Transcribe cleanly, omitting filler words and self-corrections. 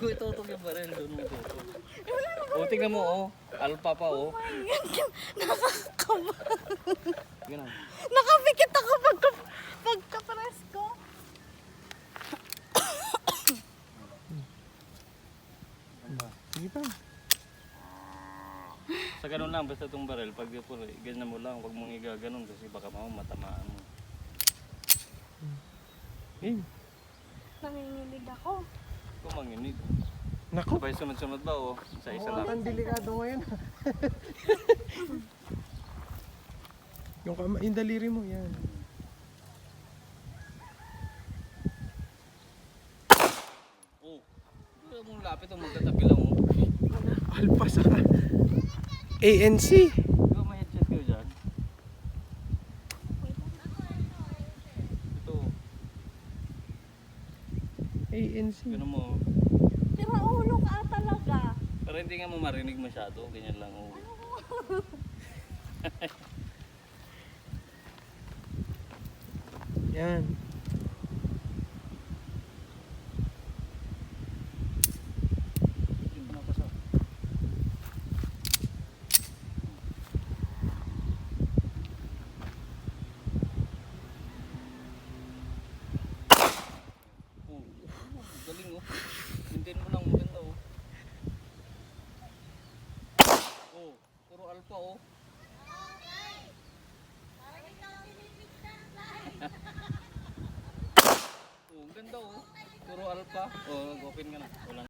ko itutok yung baril. Doon mo itutok. O, tingnan mo, oh. Alpha pa, oh. Nakakaba. Ganun. Nakapikit ako pagka-press ko. Sige pa. Sa ganun lang, basta itong baril, pag ganyan mo lang, huwag mong igaganon kasi baka matamaan mo. Eh, Nanginginig ako. Kung manginig. naku. Sabay sunod-sunod ba, oh? Sa isa lang. Ang delikado ngayon. yung daliri mo, yan. Oh. Hindi mong lapit ang magkatabi lang, oh. Alpha sa ANC. Di ba may headset kayo dyan? Ito, ANC. ganun mo. Sira ulo ka talaga. Pero hindi nga mo marinig masyado, ganyan lang, oh. Yan. Oh, galing, oh. Maintain mo lang, maganda, oh. Oh, puro alpha, oh. Oh, ang ganda, oh. Puro alpha. Oh, open ka na. Wala